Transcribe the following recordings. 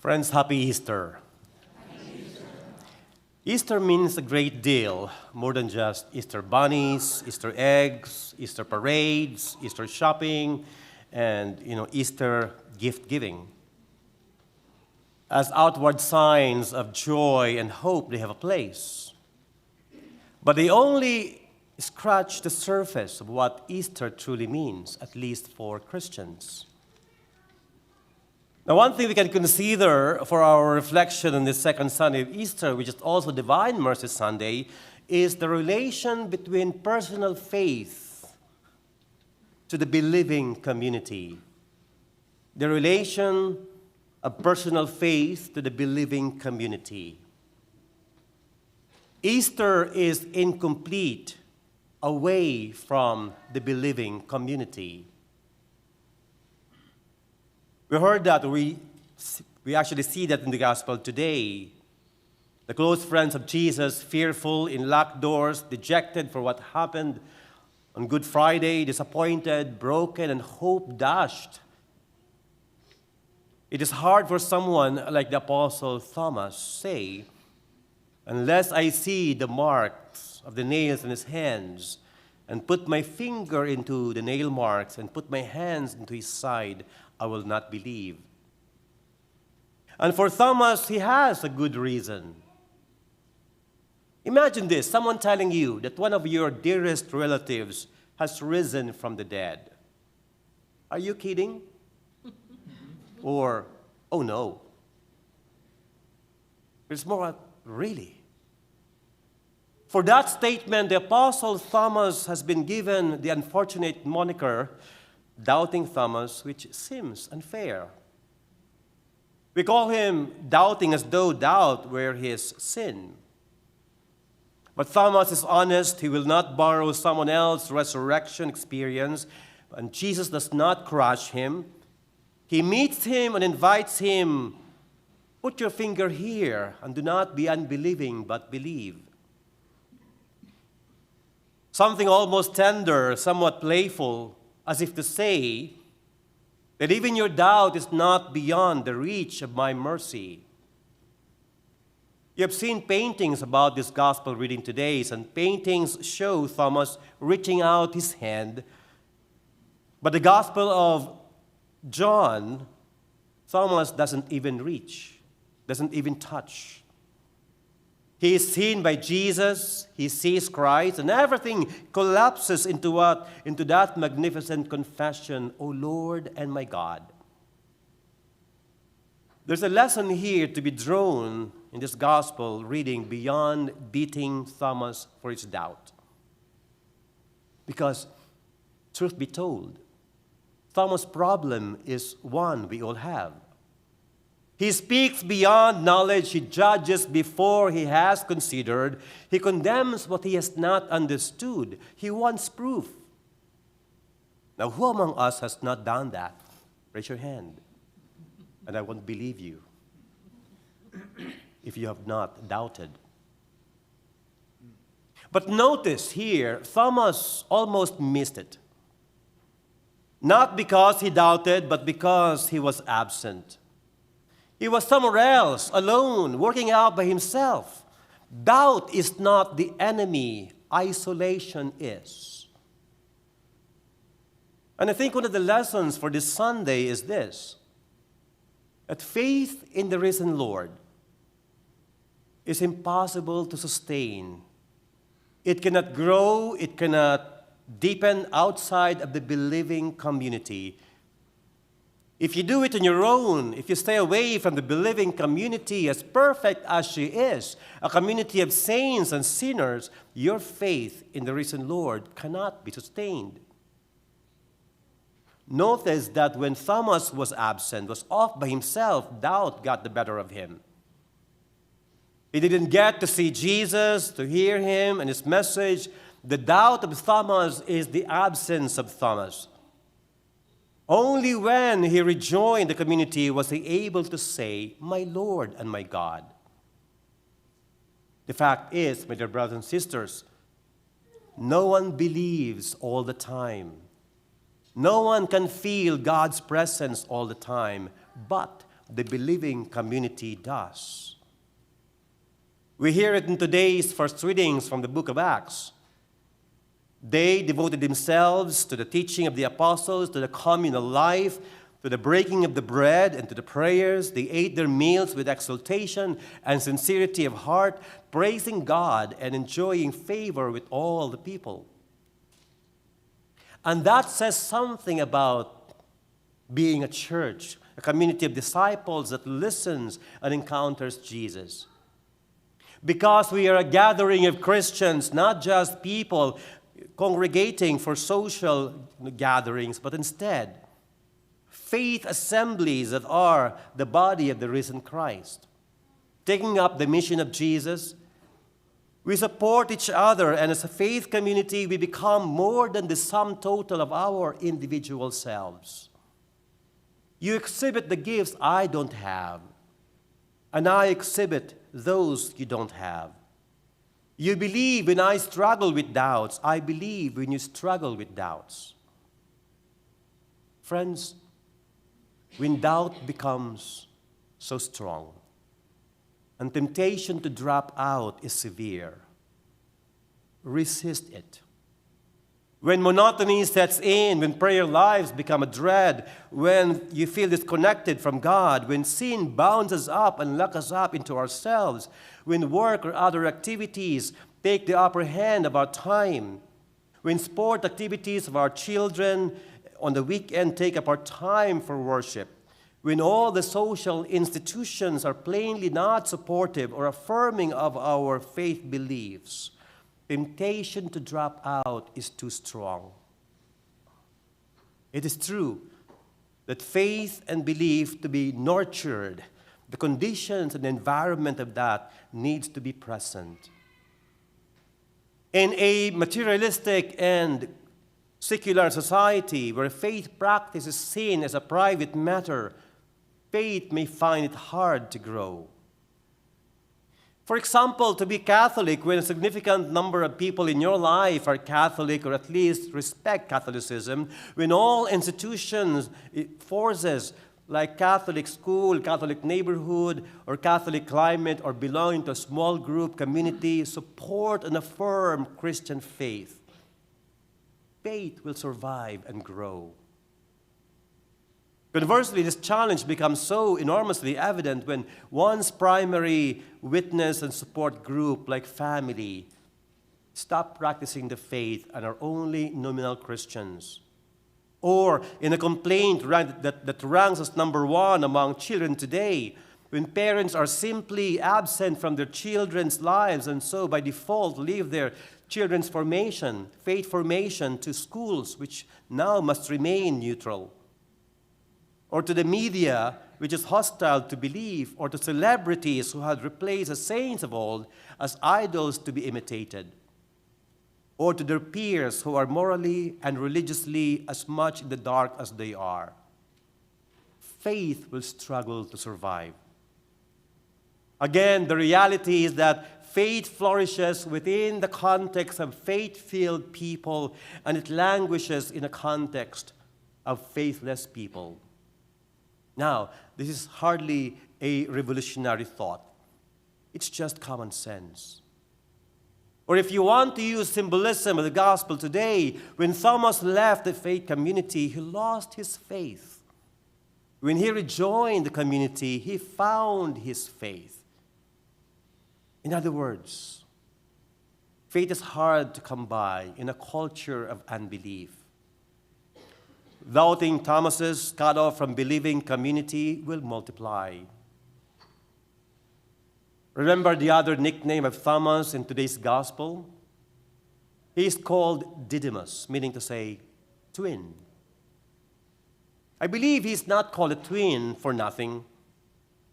Friends, happy Easter. Easter means a great deal, more than just Easter bunnies, Easter eggs, Easter parades, Easter shopping, and Easter gift giving. As outward signs of joy and hope, they have a place. But they only scratch the surface of what Easter truly means, at least for Christians. Now, one thing we can consider for our reflection on this second Sunday of Easter, which is also Divine Mercy Sunday, is the relation between personal faith to the believing community. The relation of personal faith to the believing community. Easter is incomplete away from the believing community. We heard that, we actually see that in the gospel today. The close friends of Jesus, fearful, in locked doors, dejected for what happened on Good Friday, disappointed, broken, and hope dashed. It is hard for someone like the Apostle Thomas say, unless I see the marks of the nails in his hands and put my finger into the nail marks and put my hands into his side, I will not believe. And for Thomas, he has a good reason. Imagine this, someone telling you that one of your dearest relatives has risen from the dead. Are you kidding? Or, oh no. There's more, really. For that statement, the Apostle Thomas has been given the unfortunate moniker, Doubting Thomas, which seems unfair. We call him doubting as though doubt were his sin. But Thomas is honest. He will not borrow someone else's resurrection experience, and Jesus does not crush him. He meets him and invites him, put your finger here and do not be unbelieving, but believe. Something almost tender, somewhat playful, as if to say that even your doubt is not beyond the reach of my mercy. You have seen paintings about this gospel reading today, and paintings show Thomas reaching out his hand. But the gospel of John, Thomas doesn't even reach, doesn't even touch. He is seen by Jesus, he sees Christ, and everything collapses into what? Into that magnificent confession, O Lord and my God. There's a lesson here to be drawn in this gospel reading beyond beating Thomas for his doubt. Because, truth be told, Thomas' problem is one we all have. He speaks beyond knowledge. He judges before he has considered. He condemns what he has not understood. He wants proof. Now, who among us has not done that? Raise your hand, and I won't believe you if you have not doubted. But notice here, Thomas almost missed it. Not because he doubted, but because he was absent. He was somewhere else, alone, working out by himself. Doubt is not the enemy. Isolation is. And I think one of the lessons for this Sunday is this, that faith in the risen Lord is impossible to sustain. It cannot grow, it cannot deepen outside of the believing community. If you do it on your own, if you stay away from the believing community, as perfect as she is, a community of saints and sinners, your faith in the risen Lord cannot be sustained. Notice that when Thomas was absent, was off by himself, doubt got the better of him. He didn't get to see Jesus, to hear him and his message. The doubt of Thomas is the absence of Thomas. Only when he rejoined the community was he able to say, my Lord and my God. The fact is, my dear brothers and sisters, no one believes all the time. No one can feel God's presence all the time. But the believing community does. We hear it in today's first readings from the book of Acts. They devoted themselves to the teaching of the apostles, to the communal life, to the breaking of the bread, and to the prayers. They ate their meals with exultation and sincerity of heart, praising God and enjoying favor with all the people. And that says something about being a church, a community of disciples that listens and encounters Jesus. Because we are a gathering of Christians, not just people congregating for social gatherings, but instead, faith assemblies that are the body of the risen Christ. Taking up the mission of Jesus, we support each other, and as a faith community, we become more than the sum total of our individual selves. You exhibit the gifts I don't have, and I exhibit those you don't have. You believe when I struggle with doubts. I believe when you struggle with doubts. Friends, when doubt becomes so strong and temptation to drop out is severe, resist it. When monotony sets in, when prayer lives become a dread, when you feel disconnected from God, when sin bounds us up and locks us up into ourselves, when work or other activities take the upper hand of our time, when sport activities of our children on the weekend take up our time for worship, when all the social institutions are plainly not supportive or affirming of our faith beliefs, temptation to drop out is too strong. It is true that faith and belief to be nurtured, the conditions and environment of that needs to be present. In a materialistic and secular society where faith practice is seen as a private matter, faith may find it hard to grow. For example, to be Catholic when a significant number of people in your life are Catholic or at least respect Catholicism, when all institutions, forces like Catholic school, Catholic neighborhood, or Catholic climate, or belonging to a small group community support and affirm Christian faith, faith will survive and grow. Conversely, this challenge becomes so enormously evident when one's primary witness and support group, like family, stop practicing the faith and are only nominal Christians. Or in a complaint that ranks as number one among children today, when parents are simply absent from their children's lives and so by default leave their children's formation, faith formation, to schools which now must remain neutral. Or to the media, which is hostile to belief, or to celebrities who had replaced the saints of old as idols to be imitated, or to their peers who are morally and religiously as much in the dark as they are. Faith will struggle to survive. Again, the reality is that faith flourishes within the context of faith-filled people, and it languishes in a context of faithless people. Now, this is hardly a revolutionary thought. It's just common sense. Or if you want to use symbolism of the gospel today, when Thomas left the faith community, he lost his faith. When he rejoined the community, he found his faith. In other words, faith is hard to come by in a culture of unbelief. Doubting Thomases cut off from believing community will multiply. Remember the other nickname of Thomas in today's gospel? He is called Didymus, meaning to say twin. I believe he's not called a twin for nothing.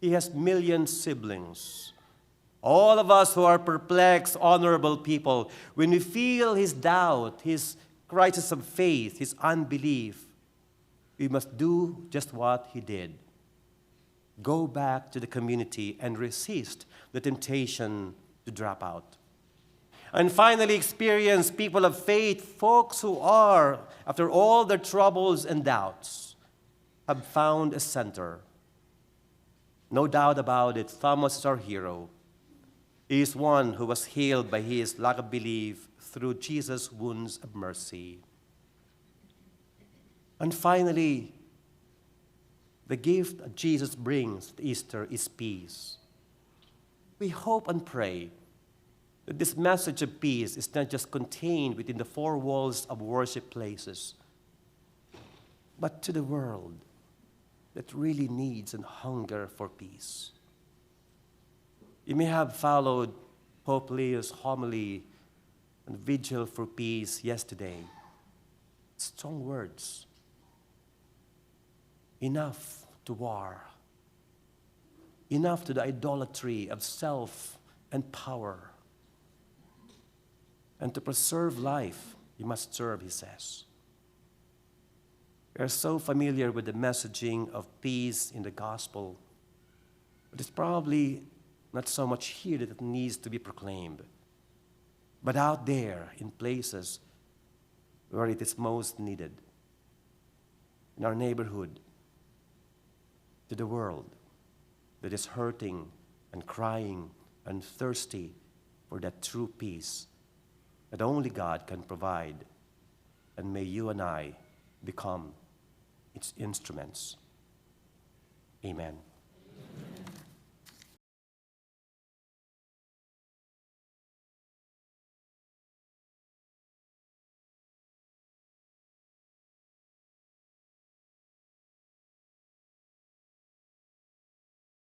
He has million siblings. All of us who are perplexed, honorable people, when we feel his doubt, his crisis of faith, his unbelief, we must do just what he did. Go back to the community and resist the temptation to drop out. And finally, experience people of faith, folks who are, after all their troubles and doubts, have found a center. No doubt about it, Thomas is our hero. He is one who was healed by his lack of belief through Jesus' wounds of mercy. And finally, the gift that Jesus brings at Easter is peace. We hope and pray that this message of peace is not just contained within the four walls of worship places, but to the world that really needs and hunger for peace. You may have followed Pope Leo's homily and vigil for peace yesterday. Strong words. Enough to war. Enough to the idolatry of self and power. And to preserve life, you must serve, he says. We are so familiar with the messaging of peace in the gospel, but it's probably not so much here that it needs to be proclaimed, but out there in places where it is most needed, in our neighborhood, to the world that is hurting and crying and thirsty for that true peace that only God can provide, and may you and I become its instruments. Amen.